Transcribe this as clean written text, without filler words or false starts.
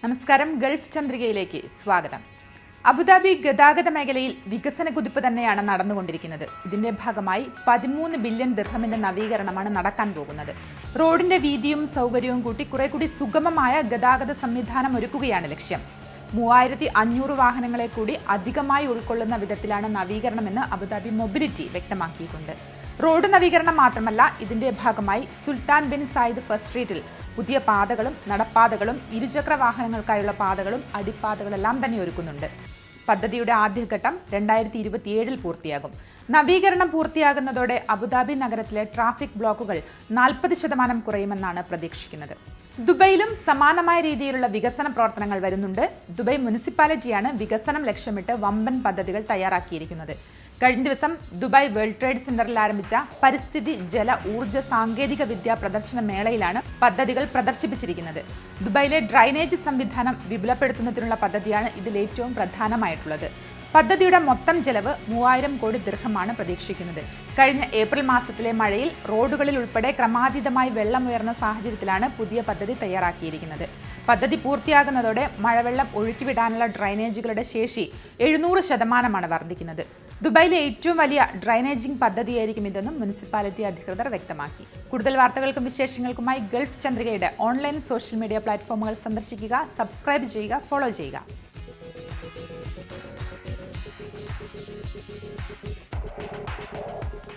നമസ്കാരം. ഗൾഫ് ചന്ദ്രികയിലേക്ക് സ്വാഗതം. അബുദാബി ഗതാഗത മേഖലയിൽ വികസന കുതിപ്പ് തന്നെയാണ് നടന്നുകൊണ്ടിരിക്കുന്നത്. ഇതിന്റെ ഭാഗമായി 13 ബില്യൺ ദിർഹമിന്റെ നവീകരണമാണ് നടക്കാൻ പോകുന്നത്. റോഡിന്റെ വീതിയും സൗകര്യവും കൂട്ടി കുറെ കൂടി സുഗമമായ ഗതാഗത സംവിധാനം ഒരുക്കുകയാണ് ലക്ഷ്യം. 3500 വാഹനങ്ങളെ കൂടി അധികമായി ഉൾക്കൊള്ളുന്ന വിധത്തിലാണ് നവീകരണമെന്ന് അബുദാബി മൊബിലിറ്റി വ്യക്തമാക്കിയിട്ടുണ്ട്. റോഡ് നവീകരണം മാത്രമല്ല, ഇതിന്റെ ഭാഗമായി സുൽത്താൻ ബിൻ സായിദ് ഫസ്റ്റ് സ്ട്രീറ്റിൽ പുതിയ പാതകളും നടപ്പാതകളും ഇരുചക്ര വാഹനങ്ങൾക്കായുള്ള പാതകളും അടിപ്പാതകളെല്ലാം തന്നെ ഒരുക്കുന്നുണ്ട്. പദ്ധതിയുടെ ആദ്യഘട്ടം 2027 പൂർത്തിയാകും. നവീകരണം പൂർത്തിയാകുന്നതോടെ അബുദാബി നഗരത്തിലെ ട്രാഫിക് ബ്ലോക്കുകൾ 40% കുറയുമെന്നാണ് പ്രതീക്ഷിക്കുന്നത്. ദുബൈയിലും സമാനമായ രീതിയിലുള്ള വികസന പ്രവർത്തനങ്ങൾ വരുന്നുണ്ട്. ദുബൈ മുനിസിപ്പാലിറ്റിയാണ് വികസനം ലക്ഷ്യമിട്ട് വമ്പൻ പദ്ധതികൾ തയ്യാറാക്കിയിരിക്കുന്നത്. കഴിഞ്ഞ ദിവസം ദുബായ് വേൾഡ് ട്രേഡ് സെന്ററിൽ ആരംഭിച്ച പരിസ്ഥിതി, ജല, ഊർജ്ജ സാങ്കേതിക വിദ്യാ പ്രദർശന മേളയിലാണ് പദ്ധതികൾ പ്രദർശിപ്പിച്ചിരിക്കുന്നത്. ദുബായിലെ ഡ്രൈനേജ് സംവിധാനം വിപുലപ്പെടുത്തുന്നതിനുള്ള പദ്ധതിയാണ് ഇതിൽ ഏറ്റവും പ്രധാനമായിട്ടുള്ളത്. പദ്ധതിയുടെ മൊത്തം ചെലവ് 3000 കോടി ദിർഹമാണ് പ്രതീക്ഷിക്കുന്നത്. കഴിഞ്ഞ ഏപ്രിൽ മാസത്തിലെ മഴയിൽ റോഡുകളിൽ ഉൾപ്പെടെ ക്രമാതീതമായി വെള്ളമുയർന്ന സാഹചര്യത്തിലാണ് പുതിയ പദ്ധതി തയ്യാറാക്കിയിരിക്കുന്നത്. പദ്ധതി പൂർത്തിയാകുന്നതോടെ മഴവെള്ളം ഒഴുക്കിവിടാനുള്ള ഡ്രൈനേജുകളുടെ ശേഷി 700% വർദ്ധിക്കുന്നത്. ദുബായിലെ ഏറ്റവും വലിയ ഡ്രൈനേജിംഗ് പദ്ധതിയായിരിക്കും ഇതെന്നും മുനിസിപ്പാലിറ്റി അധികൃതർ വ്യക്തമാക്കി. കൂടുതൽ വാർത്തകൾക്കും വിശേഷങ്ങൾക്കുമായി ഗൾഫ് ചന്ദ്രികയുടെ ഓൺലൈൻ സോഷ്യൽ മീഡിയ പ്ലാറ്റ്ഫോമുകൾ സന്ദർശിക്കുക, സബ്സ്ക്രൈബ് ചെയ്യുക, ഫോളോ ചെയ്യുക.